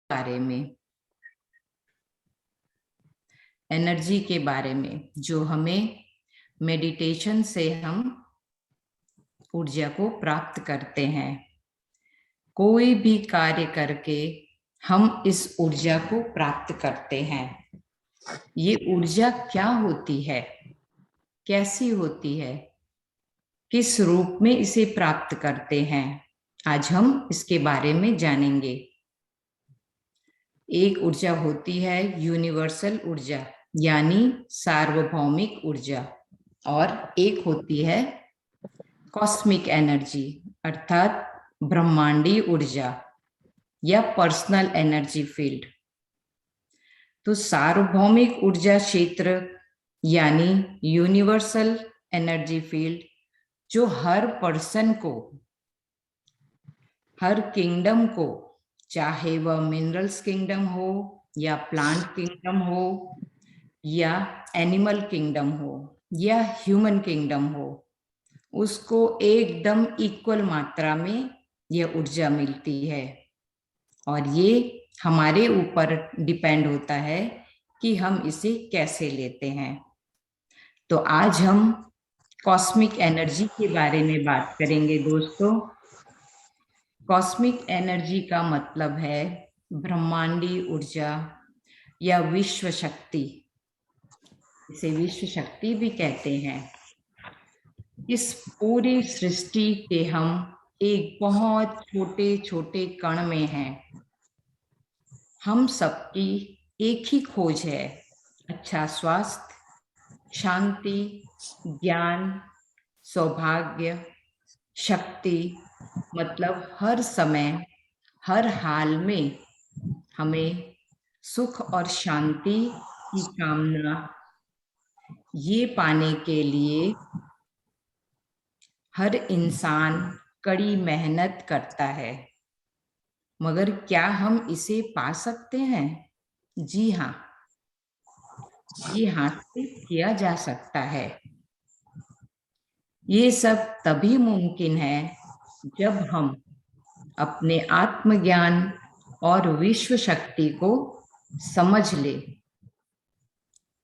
बारे में, एनर्जी के बारे में, जो हमें मेडिटेशन से हम ऊर्जा को प्राप्त करते हैं। कोई भी कार्य करके हम इस ऊर्जा को प्राप्त करते हैं। ये ऊर्जा क्या होती है, कैसी होती है, किस रूप में इसे प्राप्त करते हैं, आज हम इसके बारे में जानेंगे। एक ऊर्जा होती है यूनिवर्सल ऊर्जा यानी सार्वभौमिक ऊर्जा, और एक होती है कॉस्मिक एनर्जी अर्थात ब्रह्मांडीय ऊर्जा या पर्सनल एनर्जी फील्ड। तो सार्वभौमिक ऊर्जा क्षेत्र यानी यूनिवर्सल एनर्जी फील्ड जो हर पर्सन को, हर किंगडम को, चाहे वह मिनरल्स किंगडम हो या प्लांट किंगडम हो या एनिमल किंगडम हो या ह्यूमन किंगडम हो, उसको एकदम इक्वल मात्रा में यह ऊर्जा मिलती है। और ये हमारे ऊपर डिपेंड होता है कि हम इसे कैसे लेते हैं। तो आज हम कॉस्मिक एनर्जी के बारे में बात करेंगे दोस्तों। कॉस्मिक एनर्जी का मतलब है ब्रह्मांडीय ऊर्जा या विश्व शक्ति, इसे विश्व शक्ति भी कहते हैं। इस पूरी सृष्टि के हम एक बहुत छोटे छोटे कण में हैं। हम सबकी एक ही खोज है, अच्छा स्वास्थ्य, शांति, ज्ञान, सौभाग्य, शक्ति, मतलब हर समय हर हाल में हमें सुख और शांति की कामना, ये पाने के लिए हर इंसान कड़ी मेहनत करता है। मगर क्या हम इसे पा सकते हैं? जी हाँ, ये हासिल किया जा सकता है। ये सब तभी मुमकिन है जब हम अपने आत्मज्ञान और विश्व शक्ति को समझ ले।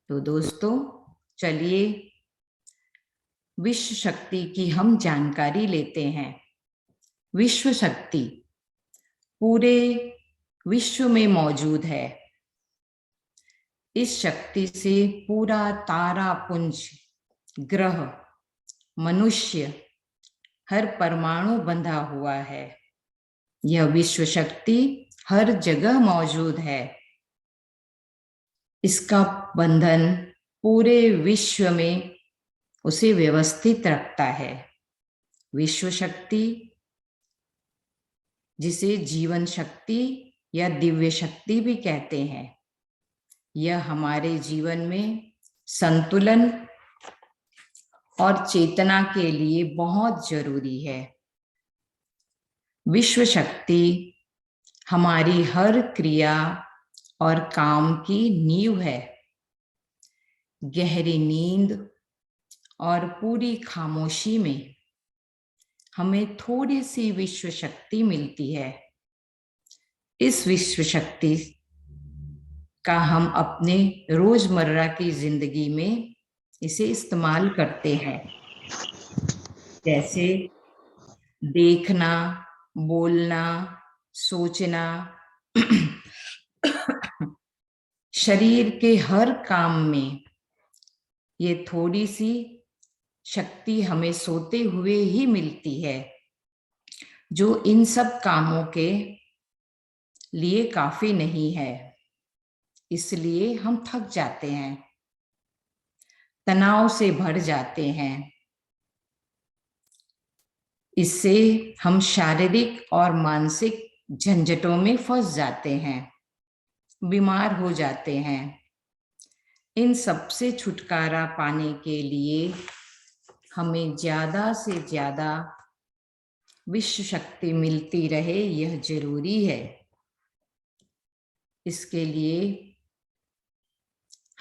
तो दोस्तों चलिए विश्व शक्ति की हम जानकारी लेते हैं। विश्व शक्ति पूरे विश्व में मौजूद है। इस शक्ति से पूरा तारापुंज, ग्रह, मनुष्य, हर परमाणु बंधा हुआ है। यह विश्व शक्ति हर जगह मौजूद है। इसका बंधन पूरे विश्व में उसे व्यवस्थित रखता है। विश्व शक्ति, जिसे जीवन शक्ति या दिव्य शक्ति भी कहते हैं, यह हमारे जीवन में संतुलन और चेतना के लिए बहुत जरूरी है। विश्व शक्ति हमारी हर क्रिया और काम की नींव है। गहरी नींद और पूरी खामोशी में हमें थोड़ी सी विश्व शक्ति मिलती है। इस विश्व शक्ति का हम अपने रोजमर्रा की जिंदगी में इसे इस्तेमाल करते हैं, जैसे देखना, बोलना, सोचना, शरीर के हर काम में ये थोड़ी सी शक्ति हमें सोते हुए ही मिलती है, जो इन सब कामों के लिए काफी नहीं है। इसलिए हम थक जाते हैं, तनाव से भर जाते हैं। इससे हम शारीरिक और मानसिक झंझटों में फंस जाते हैं, बीमार हो जाते हैं। इन सब से छुटकारा पाने के लिए हमें ज्यादा से ज्यादा विश्व शक्ति मिलती रहे, यह जरूरी है। इसके लिए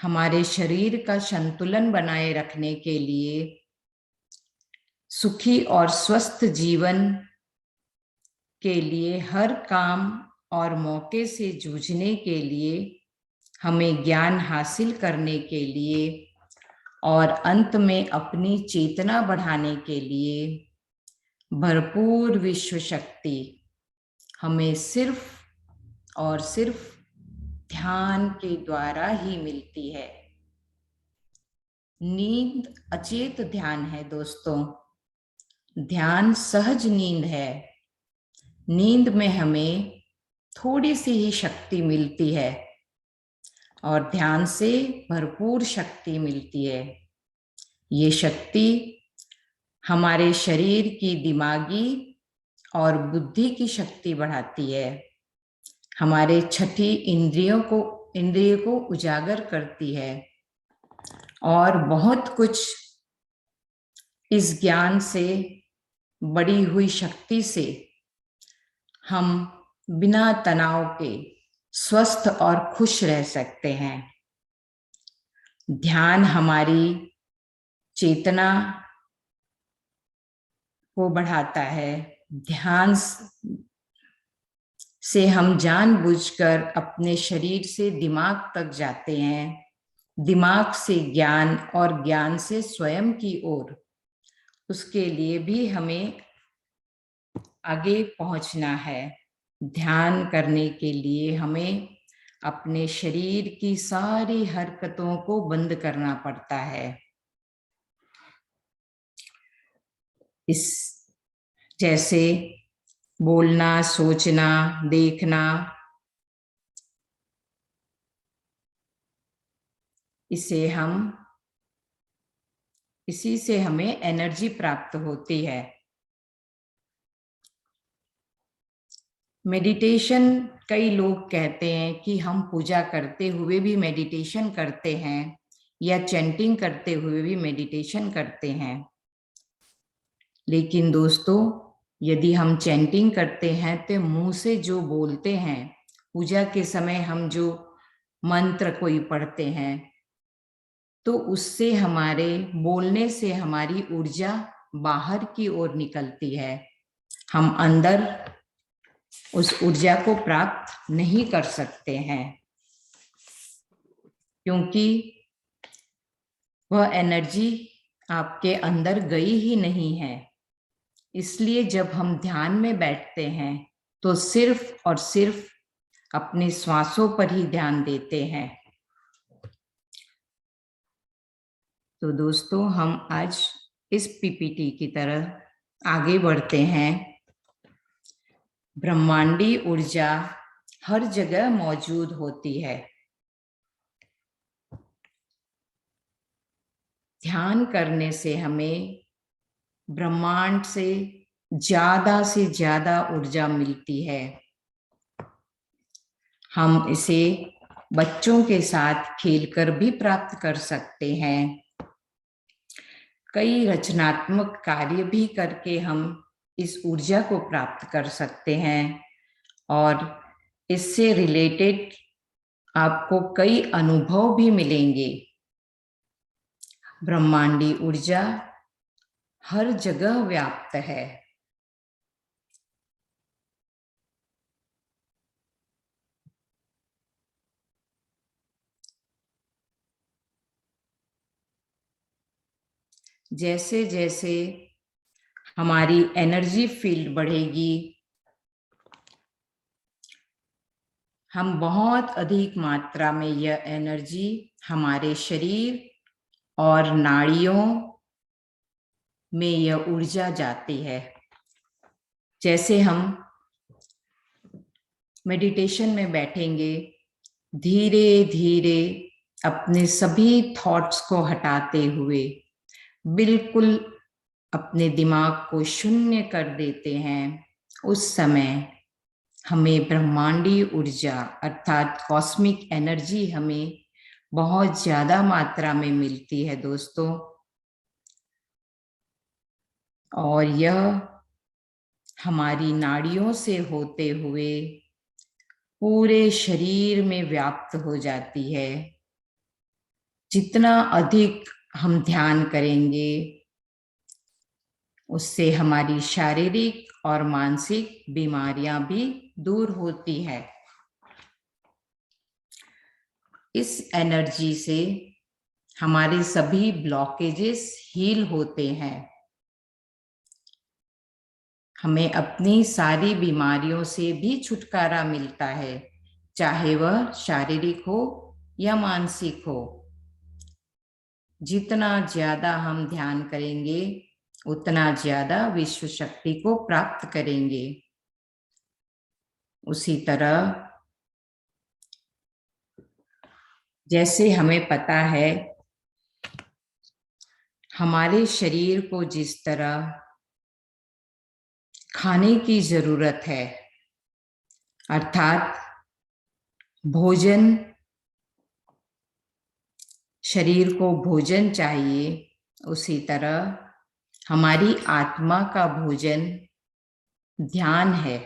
हमारे शरीर का संतुलन बनाए रखने के लिए, सुखी और स्वस्थ जीवन के लिए हर काम और मौके से जूझने के लिए, हमें ज्ञान हासिल करने के लिए और अंत में अपनी चेतना बढ़ाने के लिए भरपूर विश्व शक्ति हमें सिर्फ और सिर्फ ध्यान के द्वारा ही मिलती है। नींद अचेत ध्यान है दोस्तों। ध्यान सहज नींद है। नींद में हमें थोड़ी सी ही शक्ति मिलती है और ध्यान से भरपूर शक्ति मिलती है। ये शक्ति हमारे शरीर की दिमागी और बुद्धि की शक्ति बढ़ाती है, हमारे छठी इंद्रियों को उजागर करती है और बहुत कुछ इस ज्ञान से बड़ी हुई शक्ति से हम बिना तनाव के स्वस्थ और खुश रह सकते हैं। ध्यान हमारी चेतना को बढ़ाता है। ध्यान से हम जानबूझकर अपने शरीर से दिमाग तक जाते हैं, दिमाग से ज्ञान और ज्ञान से स्वयं की ओर। उसके लिए भी हमें आगे पहुंचना है। ध्यान करने के लिए हमें अपने शरीर की सारी हरकतों को बंद करना पड़ता है। इस जैसे बोलना, सोचना, देखना, इसी से हमें एनर्जी प्राप्त होती है। मेडिटेशन, कई लोग कहते हैं कि हम पूजा करते हुए भी मेडिटेशन करते हैं या चैंटिंग करते हुए भी मेडिटेशन करते हैं। लेकिन दोस्तों, यदि हम चैंटिंग करते हैं तो मुंह से जो बोलते हैं, पूजा के समय हम जो मंत्र कोई पढ़ते हैं, तो उससे हमारे बोलने से हमारी ऊर्जा बाहर की ओर निकलती है। हम अंदर उस ऊर्जा को प्राप्त नहीं कर सकते हैं, क्योंकि वह एनर्जी आपके अंदर गई ही नहीं है। इसलिए जब हम ध्यान में बैठते हैं तो सिर्फ और सिर्फ अपने श्वासों पर ही ध्यान देते हैं। तो दोस्तों, हम आज इस पीपीटी की तरह आगे बढ़ते हैं। ब्रह्मांडी ऊर्जा हर जगह मौजूद होती है। ध्यान करने से हमें ब्रह्मांड से ज्यादा ऊर्जा मिलती है। हम इसे बच्चों के साथ खेलकर भी प्राप्त कर सकते हैं। कई रचनात्मक कार्य भी करके हम इस ऊर्जा को प्राप्त कर सकते हैं और इससे रिलेटेड आपको कई अनुभव भी मिलेंगे। ब्रह्मांडी ऊर्जा हर जगह व्याप्त है। जैसे जैसे हमारी एनर्जी फील्ड बढ़ेगी, हम बहुत अधिक मात्रा में यह एनर्जी हमारे शरीर और नाड़ियों में यह ऊर्जा जाती है। जैसे हम मेडिटेशन में बैठेंगे, धीरे धीरे अपने सभी थॉट्स को हटाते हुए बिल्कुल अपने दिमाग को शून्य कर देते हैं, उस समय हमें ब्रह्मांडी ऊर्जा अर्थात कॉस्मिक एनर्जी हमें बहुत ज्यादा मात्रा में मिलती है दोस्तों। और यह हमारी नाड़ियों से होते हुए पूरे शरीर में व्याप्त हो जाती है। जितना अधिक हम ध्यान करेंगे, उससे हमारी शारीरिक और मानसिक बीमारियां भी दूर होती है। इस एनर्जी से हमारे सभी ब्लॉकेजेस हील होते हैं। हमें अपनी सारी बीमारियों से भी छुटकारा मिलता है, चाहे वह शारीरिक हो या मानसिक हो। जितना ज्यादा हम ध्यान करेंगे उतना ज्यादा विश्व शक्ति को प्राप्त करेंगे। उसी तरह जैसे हमें पता है हमारे शरीर को जिस तरह खाने की जरूरत है, अर्थात भोजन, शरीर को भोजन चाहिए, उसी तरह हमारी आत्मा का भोजन ध्यान है।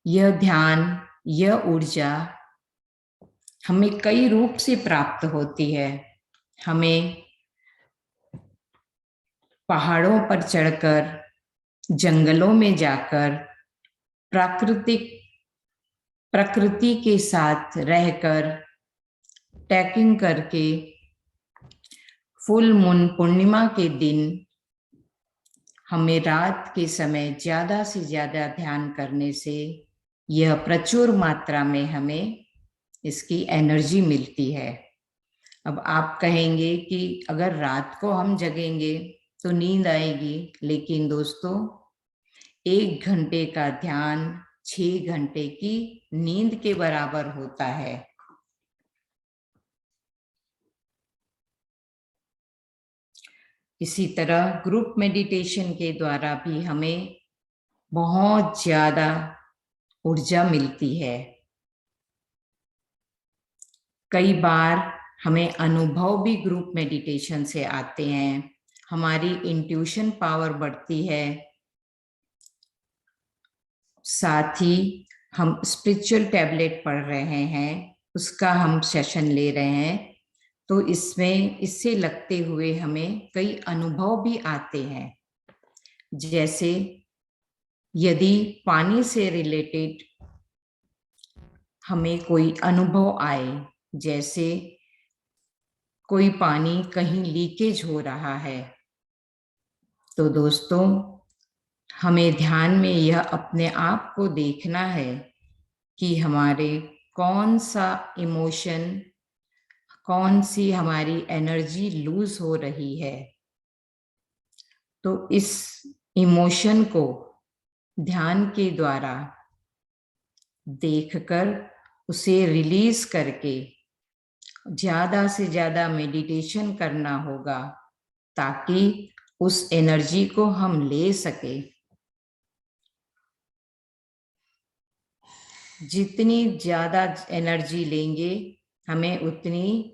यह ध्यान, यह ऊर्जा हमें कई रूप से प्राप्त होती है। हमें पहाड़ों पर चढ़कर, जंगलों में जाकर, प्रकृति के साथ रहकर, ट्रैकिंग करके, फुल मून पूर्णिमा के दिन हमें रात के समय ज्यादा से ज्यादा ध्यान करने से यह प्रचुर मात्रा में हमें इसकी एनर्जी मिलती है। अब आप कहेंगे कि अगर रात को हम जगेंगे तो नींद आएगी, लेकिन दोस्तों 1 घंटे का ध्यान 6 घंटे की नींद के बराबर होता है। इसी तरह ग्रुप मेडिटेशन के द्वारा भी हमें बहुत ज्यादा ऊर्जा मिलती है। कई बार हमें अनुभव भी ग्रुप मेडिटेशन से आते हैं। हमारी इंट्यूशन पावर बढ़ती है। साथ ही हम स्पिरिचुअल टैबलेट पढ़ रहे हैं, उसका हम सेशन ले रहे हैं, तो इसमें इससे लगते हुए हमें कई अनुभव भी आते हैं। जैसे यदि पानी से रिलेटेड हमें कोई अनुभव आए, जैसे कोई पानी कहीं लीकेज हो रहा है, तो दोस्तों हमें ध्यान में यह अपने आप को देखना है कि हमारे कौन सा इमोशन, कौन सी हमारी एनर्जी लूज हो रही है। तो इस इमोशन को ध्यान के द्वारा देखकर उसे रिलीज करके ज्यादा से ज्यादा मेडिटेशन करना होगा, ताकि उस एनर्जी को हम ले सके। जितनी ज्यादा एनर्जी लेंगे हमें उतनी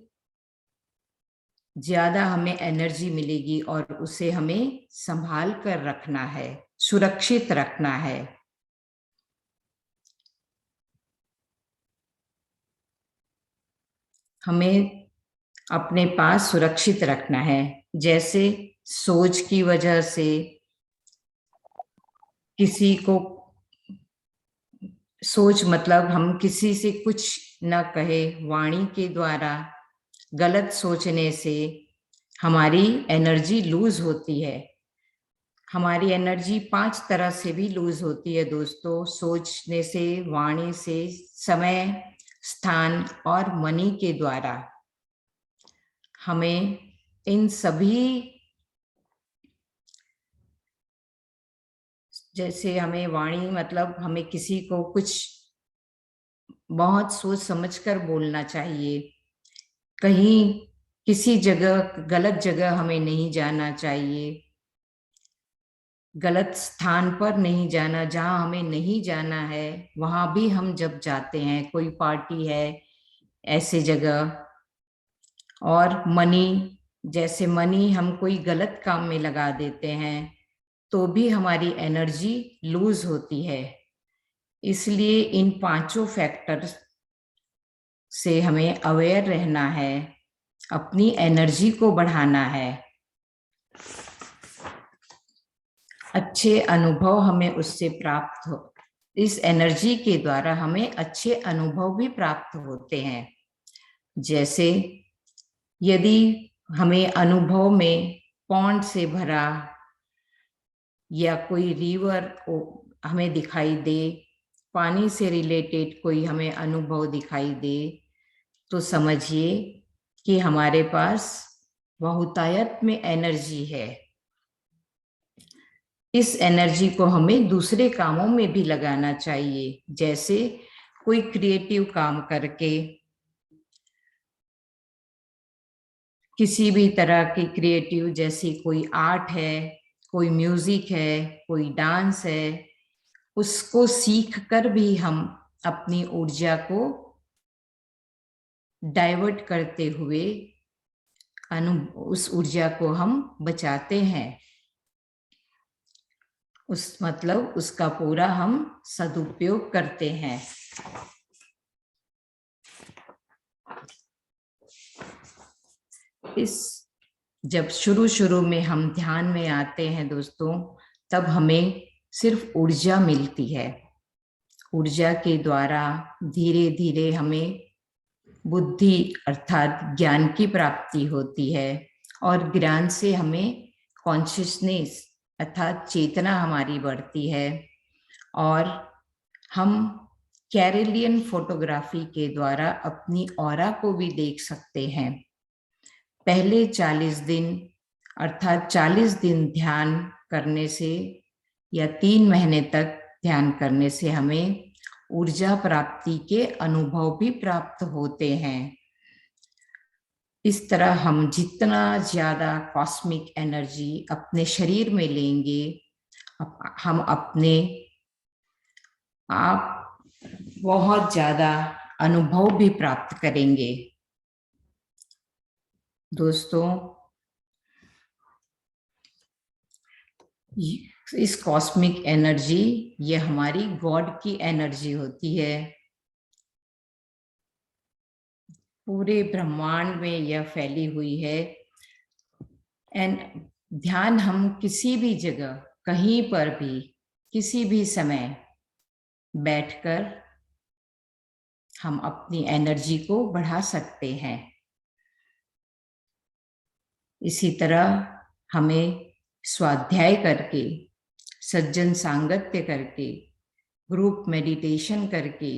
ज्यादा हमें एनर्जी मिलेगी, और उसे हमें संभाल कर रखना है, सुरक्षित रखना है। हमें अपने पास सुरक्षित रखना है। जैसे सोच की वजह से किसी को, सोच मतलब हम किसी से कुछ न कहे, वाणी के द्वारा गलत सोचने से हमारी एनर्जी लूज होती है। हमारी एनर्जी 5 तरह से भी लूज होती है दोस्तों, सोचने से, वाणी से, समय, स्थान और मनी के द्वारा। हमें इन सभी, जैसे हमें वाणी मतलब हमें किसी को कुछ बहुत सोच समझकर बोलना चाहिए। कहीं किसी जगह, गलत जगह हमें नहीं जाना चाहिए, गलत स्थान पर नहीं जाना, जहां हमें नहीं जाना है वहां भी हम जब जाते हैं, कोई पार्टी है ऐसे जगह। और मनी, जैसे मनी हम कोई गलत काम में लगा देते हैं तो भी हमारी एनर्जी लूज होती है। इसलिए इन 5 फैक्टर्स से हमें अवेयर रहना है, अपनी एनर्जी को बढ़ाना है। अच्छे अनुभव हमें उससे प्राप्त इस एनर्जी के द्वारा हमें अच्छे अनुभव भी प्राप्त होते हैं। जैसे यदि हमें अनुभव में पॉन्ड से भरा या कोई रिवर हमें दिखाई दे, पानी से रिलेटेड कोई हमें अनुभव दिखाई दे, तो समझिए कि हमारे पास बहुतायत में एनर्जी है। इस एनर्जी को हमें दूसरे कामों में भी लगाना चाहिए, जैसे कोई क्रिएटिव काम करके, किसी भी तरह की क्रिएटिव, जैसी कोई आर्ट है, कोई म्यूजिक है, कोई डांस है, उसको सीख कर भी हम अपनी ऊर्जा को डाइवर्ट करते हुए उस ऊर्जा को हम बचाते हैं। उसका पूरा हम सदुपयोग करते हैं। जब शुरू में हम ध्यान में आते हैं दोस्तों, तब हमें सिर्फ ऊर्जा मिलती है। ऊर्जा के द्वारा धीरे धीरे हमें बुद्धि अर्थात ज्ञान की प्राप्ति होती है, और ज्ञान से हमें कॉन्शियसनेस अर्थात चेतना हमारी बढ़ती है, और हम कैरेलियन फोटोग्राफी के द्वारा अपनी ऑरा को भी देख सकते हैं। पहले 40 दिन अर्थात 40 दिन ध्यान करने से या 3 महीने तक ध्यान करने से हमें ऊर्जा प्राप्ति के अनुभव भी प्राप्त होते हैं। इस तरह हम जितना ज्यादा कॉस्मिक एनर्जी अपने शरीर में लेंगे, हम अपने आप बहुत ज्यादा अनुभव भी प्राप्त करेंगे। दोस्तों, इस कॉस्मिक एनर्जी ये हमारी गॉड की एनर्जी होती है। पूरे ब्रह्मांड में यह फैली हुई है। एंड ध्यान हम किसी भी जगह, कहीं पर भी, किसी भी समय बैठकर हम अपनी एनर्जी को बढ़ा सकते हैं। इसी तरह हमें स्वाध्याय करके, सज्जन सांगत्य करके, ग्रुप मेडिटेशन करके,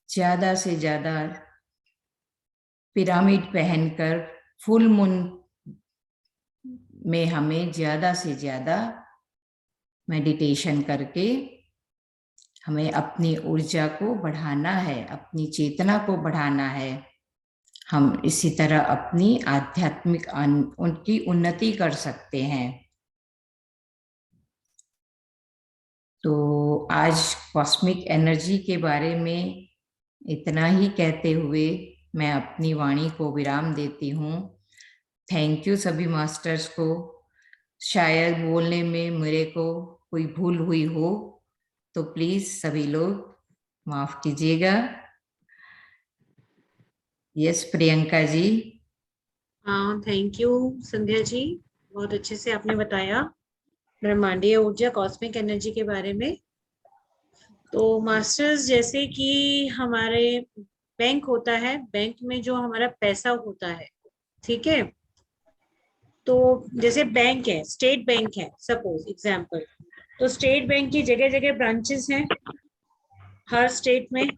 ज्यादा से ज्यादा पिरामिड पहनकर फुल मून में हमें ज्यादा से ज्यादा मेडिटेशन करके हमें अपनी ऊर्जा को बढ़ाना है, अपनी चेतना को बढ़ाना है। हम इसी तरह अपनी आध्यात्मिक उनकी उन्नति कर सकते हैं। तो आज कॉस्मिक एनर्जी के बारे में इतना ही कहते हुए मैं अपनी वाणी को विराम देती हूँ। थैंक यू सभी मास्टर्स को। शायद बोलने में मेरे को कोई भूल हुई हो तो प्लीज सभी लोग माफ कीजिएगा। यस प्रियंका जी। हाँ, थैंक यू संध्या जी, बहुत अच्छे से आपने बताया ब्रह्मांडीय ऊर्जा कॉस्मिक एनर्जी के बारे में। तो मास्टर्स, जैसे कि हमारे बैंक होता है, बैंक में जो हमारा पैसा होता है, ठीक है, तो जैसे बैंक है, स्टेट बैंक है सपोज एग्जांपल, तो स्टेट बैंक की जगह जगह ब्रांचेस हैं हर स्टेट में,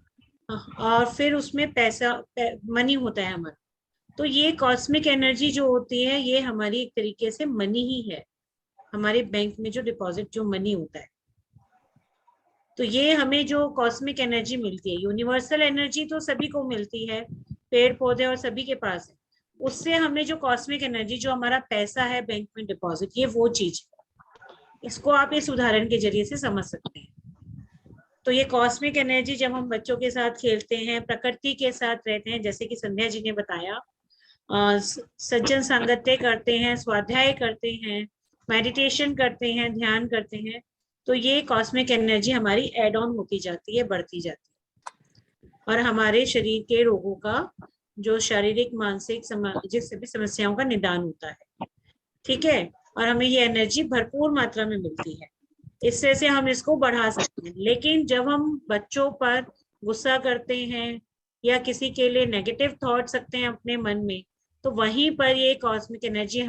और फिर उसमें पैसा मनी होता है हमारा। तो ये कॉस्मिक एनर्जी जो होती है, ये हमारी एक तरीके से मनी ही है, हमारे बैंक में जो डिपॉजिट जो मनी होता है। तो ये हमें जो कॉस्मिक एनर्जी मिलती है, यूनिवर्सल एनर्जी तो सभी को मिलती है, पेड़ पौधे और सभी के पास है। उससे हमें जो कॉस्मिक एनर्जी, जो हमारा पैसा है बैंक में डिपॉजिट, ये वो चीज है। इसको आप इस उदाहरण के जरिए से समझ सकते हैं। तो ये कॉस्मिक एनर्जी जब हम बच्चों के साथ खेलते हैं, प्रकृति के साथ रहते हैं, जैसे कि संध्या जी ने बताया, सज्जन संगत्य करते हैं, स्वाध्याय करते हैं, मेडिटेशन करते हैं, ध्यान करते हैं, तो ये कॉस्मिक एनर्जी हमारी एड ऑन होती जाती है, बढ़ती जाती है, और हमारे शरीर के रोगों का, जो शारीरिक मानसिक सामाजिक सभी समस्याओं का निदान होता है। ठीक है, और हमें ये एनर्जी भरपूर मात्रा में मिलती है। इस तरह से हम इसको बढ़ा सकते हैं। लेकिन जब हम बच्चों पर गुस्सा करते हैं या किसी के लिए नेगेटिव थॉट सकते हैं अपने मन में, तो वहीं पर ये कॉस्मिक एनर्जी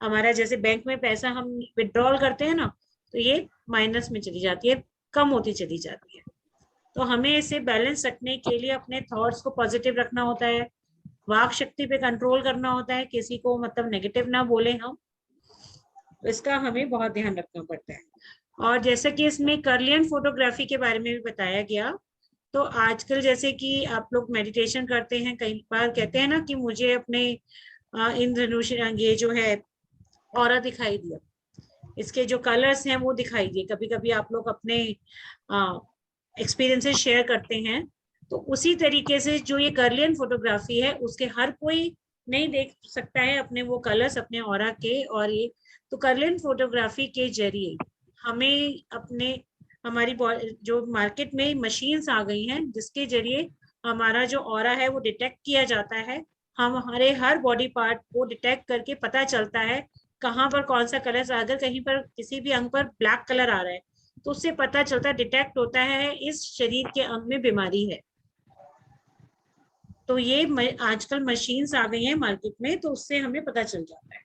हमारा जैसे बैंक में पैसा हम विड्रॉल करते हैं ना, तो ये माइनस में चली जाती है, कम होती चली जाती है। तो हमें इसे बैलेंस रखने के लिए अपने थॉट्स को पॉजिटिव रखना होता है, वाक शक्ति पे कंट्रोल करना होता है, किसी को मतलब नेगेटिव ना बोले हम, तो इसका हमें बहुत ध्यान रखना पड़ता है। और जैसे कि इसमें कर्लियन फोटोग्राफी के बारे में भी बताया गया, तो आजकल जैसे कि आप लोग मेडिटेशन करते हैं, कई बार कहते हैं ना कि मुझे अपने इंद्रधनुष ये जो है ऑरा दिखाई दिया, इसके जो कलर्स हैं वो दिखाई दिए। कभी कभी आप लोग अपने एक्सपीरियंसेस शेयर करते हैं, तो उसी तरीके से जो ये कर्लियन फोटोग्राफी है, उसके हर कोई नहीं देख सकता है अपने वो कलर्स अपने ऑरा के, और ये तो कर्लियन फोटोग्राफी के जरिए हमें अपने हमारी जो मार्केट में मशीन्स आ गई हैं जिसके जरिए हमारा जो ऑरा है वो डिटेक्ट किया जाता है, हम हमारे हर बॉडी पार्ट को डिटेक्ट करके पता चलता है कहाँ पर कौन सा कलर, अगर कहीं पर किसी भी अंग पर ब्लैक कलर आ रहा है तो उससे पता चलता है, डिटेक्ट होता है इस शरीर के अंग में बीमारी है। तो ये आजकल मशीन्स आ गई हैं मार्केट में, तो उससे हमें पता चल जाता है,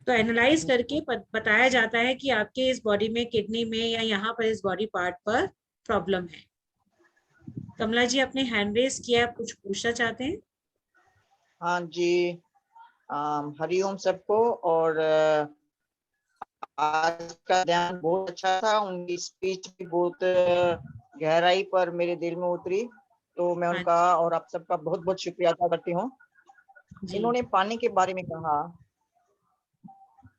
तो एनालाइज करके बताया जाता है कि आपके इस बॉडी में, किडनी में या यहाँ पर इस बॉडी पार्ट पर प्रॉब्लम है। कमला जी आपने हैंड रेस किया, आप कुछ पूछना चाहते हैं? हाँ जी, हरिओम सबको। और आज का ध्यान बहुत अच्छा था, उनकी स्पीच भी बहुत गहराई पर मेरे दिल में उतरी, तो मैं उनका और आप सबका बहुत बहुत शुक्रिया अदा करती हूँ। इन्होंने पानी के बारे में कहा,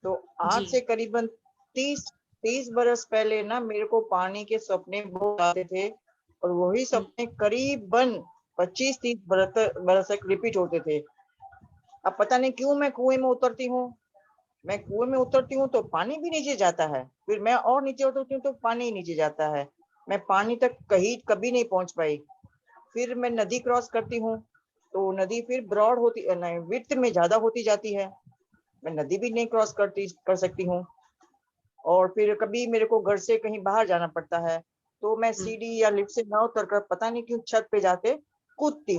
तो आज से करीबन 30 बरस पहले ना मेरे को पानी के सपने बहुत आते थे, और वही सपने करीबन 25-30 बरस तक रिपीट होते थे। अब पता नहीं क्यों मैं कुएं में उतरती हूँ तो पानी भी नीचे जाता है, फिर मैं और नीचे उतरती हूँ तो पानी ही नीचे जाता है, मैं पानी तक कभी नहीं पहुंच पाई। फिर मैं नदी क्रॉस करती हूँ तो नदी फिर ब्रॉड होती नहीं, विड्थ में ज्यादा होती जाती है, मैं नदी भी नहीं क्रॉस कर सकती हूँ। और फिर कभी मेरे को घर से कहीं बाहर जाना पड़ता है तो मैं सीढ़ी या लिफ्ट से ना उतर कर पता नहीं क्यों छत पे जाके कूदती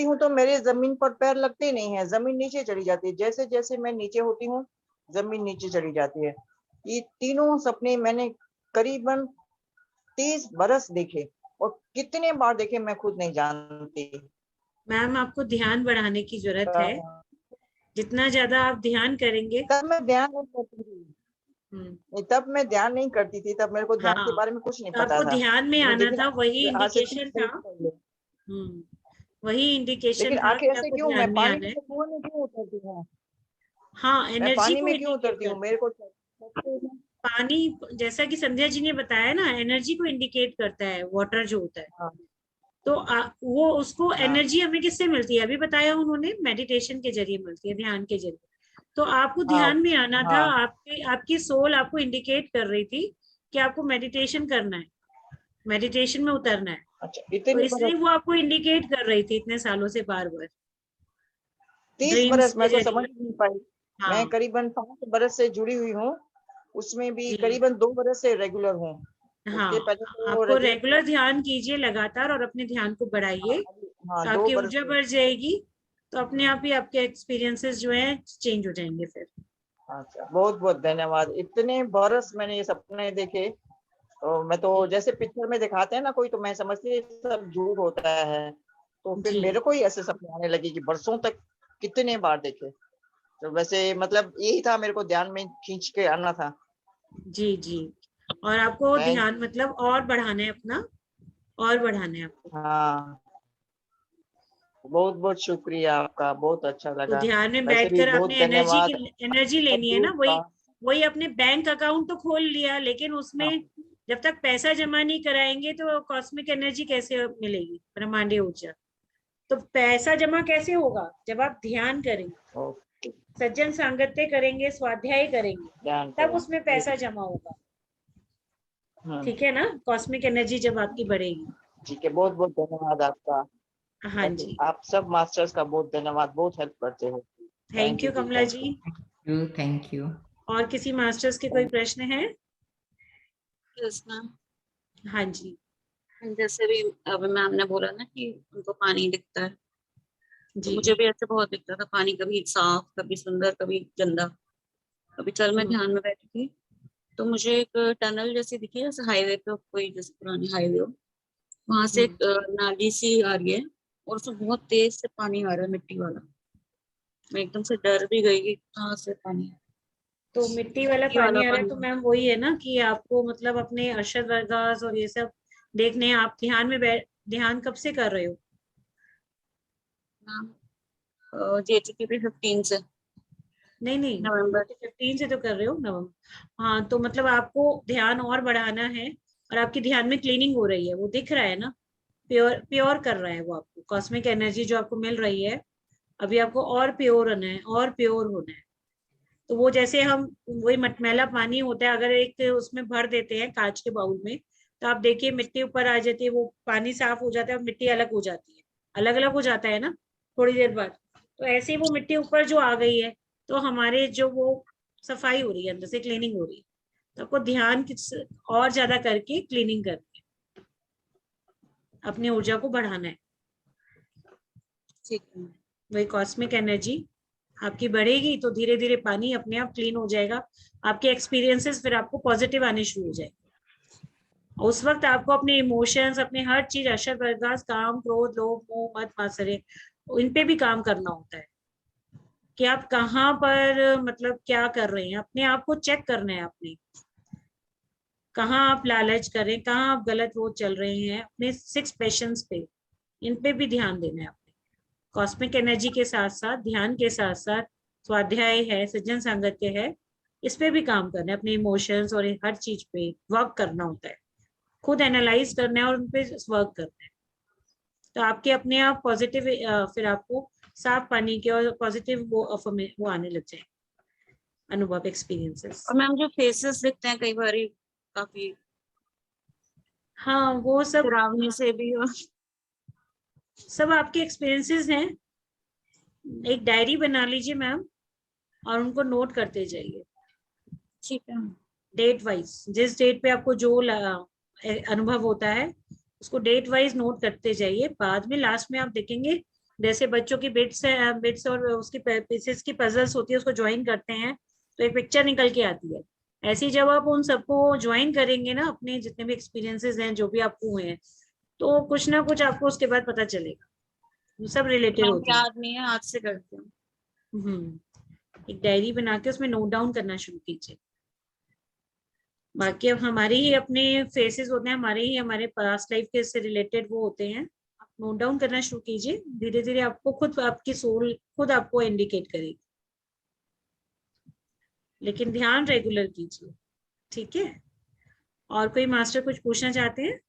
हूँ तो मेरे जमीन पर पैर लगते नहीं है, जमीन नीचे चली जाती है, जैसे जैसे मैं नीचे होती हूँ जमीन नीचे चली जाती है। ये तीनों सपने मैंने करीबन 30 बरस देखे, और कितने बार देखे मैं खुद नहीं जानती। मैम आपको ध्यान बढ़ाने की जरूरत है, जितना ज्यादा आप ध्यान करेंगे। तब मैं ध्यान नहीं करती थी, तब मैं ध्यान नहीं करती थी, तब मेरे को ध्यान के बारे में कुछ नहीं पता आपको था। ध्यान में आना लेकिन था, वही आज से इंडिकेशन था। वही इंडिकेशन लेकिन था आखिर कि ऐसे आपको क्यों, ध्यान मैं में पानी आना है। में कुएं में क्यों उतरती हूँ? हाँ, मैं एनर्जी पानी को में क्यों इंडिकेट उतरती हूँ? करता मेरे है को पानी, जैसा कि संध्या जी ने बताया ना, एनर्जी को इंडिकेट करता है वाटर जो होता है। हाँ, तो वो उसको हाँ, एनर्जी हमें किससे मिलती है, अभी बताया उन्होंने, मेडिटेशन के जरिए मिलती है, ध्यान के जरिए। तो आपको हाँ, ध्यान में आना था, हाँ। आपकी सोल आपको इंडिकेट कर रही थी कि आपको मेडिटेशन करना है, मेडिटेशन में उतरना है। अच्छा, तो इतने इसलिए बरस, वो आपको इंडिकेट कर रही थी इतने सालों से, बार बार 30 ड्रीम्स बरस के मैं तो समझ जरिए। नहीं पाई। मैं हाँ करीबन 5 बरस से जुड़ी हुई हूँ, उसमें भी जी, करीबन 2 बरस से रेगुलर हूँ। हाँ, उसके पहले तो आपको रेगुलर, रेगुलर ध्यान कीजिए लगातार, और अपने ध्यान को बढ़ाइए, हाँ, तो 2 आपकी बरस ऊर्जा से। बढ़ जाएगी, तो अपने आप ही आपके एक्सपीरियंसेस जो है चेंज हो जाएंगे फिर। अच्छा, बहुत बहुत धन्यवाद। इतने बरस मैंने ये सपने देखे, तो मैं तो जैसे पिक्चर में दिखाते हैं ना कोई, तो मैं समझती सब झूठ होता है, तो फिर जी मेरे को ही ऐसे सपने आने लगे कि बरसों तक कितने बार देखे। तो वैसे मतलब यही था, मेरे को ध्यान में खींच के आना था। जी जी, और आपको थैंक ध्यान मतलब और बढ़ाना है अपना, और बढ़ाना है आपको। हाँ, बहुत बहुत शुक्रिया आपका, बहुत अच्छा तो लगा। ध्यान में वैसे भी बैठकर आपने बहुत धन्यवाद। एनर्जी लेनी है ना, ग्रुप का, वही वही अपने बैंक अकाउंट तो खोल लिया, लेकिन हाँ, उसमें जब तक पैसा जमा नहीं कराएंगे तो कॉस्मिक एनर्जी कैसे मिलेगी, ब्रह्मांडीय ऊर्जा। तो पैसा जमा कैसे होगा, जब आप ध्यान करेंगे, ओके, सज्जन सांगत्य करेंगे, स्वाध्याय करेंगे, ध्यान तब करें। उसमें पैसा जमा होगा। हम्म, ठीक है ना, कॉस्मिक एनर्जी जब आपकी बढ़ेगी। ठीक है, बहुत बहुत धन्यवाद आपका। हाँ जी, आप सब मास्टर्स का बहुत धन्यवाद, बहुत हेल्प करते हो। थैंक थैंक यू यू जी, कमला थैंक जी। यू। Thank you. और किसी मास्टर्स के कोई प्रश्न है? Yes ma'am. हाँ जी जैसे भी अभी मैम ने बोला ना कि उनको पानी दिखता है, तो जी। मुझे भी ऐसे बहुत दिखता था पानी, कभी साफ कभी सुंदर कभी गंदा। कभी कल मैं ध्यान में बैठी थी तो मुझे एक टनल जैसी दिखी, जैसे हाईवे पे कोई, जैसे पुरानी हाईवे हो, वहां से एक नाली सी आ रही है और उसमें बहुत तेज से पानी आ रहा है, मिट्टी वाला। मैं एकदम से डर भी गई कि कहाँ से पानी है। तो मिट्टी वाला मिट्टी पानी वाला आ रहा है, तो पानी। मैम वही है ना कि आपको मतलब अपने अरशद वरगाज और ये सब देखने हैं। आप ध्यान में ध्यान कब से कर रहे हो? मैम JTTP 15 से, नहीं नहीं, नवंबर। 15 से तो कर रहे हो नवंबर। हाँ, तो मतलब आपको ध्यान और बढ़ाना है, और आपकी ध्यान में क्लीनिंग हो रही है, वो दिख रहा है ना। प्योर प्योर कर रहा है वो आपको, कॉस्मिक एनर्जी जो आपको मिल रही है अभी, आपको और प्योर होना है और प्योर होना है। तो वो जैसे हम वही मटमैला पानी होता है, अगर एक उसमें भर देते हैं कांच के बाउल में, तो आप देखिए मिट्टी ऊपर आ जाती है, वो पानी साफ हो जाता है और मिट्टी अलग हो जाती है, अलग अलग हो जाता है ना थोड़ी देर बाद। तो ऐसे ही वो मिट्टी ऊपर जो आ गई है, तो हमारे जो वो सफाई हो रही है, अंदर से क्लीनिंग हो रही है। तो आपको ध्यान और ज्यादा करके क्लीनिंग करनी है, अपनी ऊर्जा को बढ़ाना है। ठीक है। वही कॉस्मिक एनर्जी आपकी बढ़ेगी तो धीरे धीरे पानी अपने आप क्लीन हो जाएगा। आपके एक्सपीरियंसेस फिर आपको पॉजिटिव आने शुरू हो जाएंगे। उस वक्त आपको अपने इमोशंस, अपने हर चीज, अशर बर्दाश्त, काम, क्रोध, लोभ, मोह, मत, मात्सर्य, इन पे भी काम करना होता है कि आप कहाँ पर मतलब क्या कर रहे हैं। अपने आप को चेक करना है, अपने कहाँ आप लालच कर रहे हैं, कहाँ आप गलत रोड चल रहे हैं। अपने 6 पैशंस पे, इन पे भी ध्यान देना है आपने। कॉस्मिक एनर्जी के साथ साथ, ध्यान के साथ साथ स्वाध्याय है, सज्जन संगत्य है, इस पे भी काम करना है। अपने इमोशंस और हर चीज पे वर्क करना होता है, खुद एनालाइज करना है और उन पे वर्क करना है। तो आपके अपने आप पॉजिटिव, फिर आपको साफ पानी के और पॉजिटिव वो आने लग जाए अनुभव, एक्सपीरियंसेस। और मैम जो फेसेस दिखते हैं कई बार काफी हाँ, वो सब डरावनी से भी, और सब आपके एक्सपीरियंसेस हैं। एक डायरी बना लीजिए मैम, और उनको नोट करते जाइए ठीक है। Date wise. जिस डेट पे आपको जो अनुभव होता है उसको डेट वाइज नोट करते जाइए। बाद में लास्ट में आप देखेंगे, जैसे बच्चों की बिट्स और उसकी पीसेस की पजल्स होती है, उसको ज्वाइन करते हैं तो एक पिक्चर निकल के आती है। ऐसे ही जब आप उन सबको ज्वाइन करेंगे ना, अपने जितने भी एक्सपीरियंसेस हैं जो भी आपको हुए हैं, तो कुछ ना कुछ आपको उसके बाद पता चलेगा, वो सब रिलेटेड मैम होते हैं। याद नहीं है, आज से करती हूँ। एक डायरी बना के उसमें नोट डाउन करना शुरू कीजिए। बाकी अब हमारे ही अपने फेसेस होते हैं, हमारे पास्ट लाइफ के से रिलेटेड वो होते हैं। आप नोट डाउन करना शुरू कीजिए, धीरे धीरे आपको खुद, आपकी सोल खुद आपको इंडिकेट करेगी। लेकिन ध्यान रेगुलर कीजिए, ठीक है? और कोई मास्टर कुछ पूछना चाहते हैं?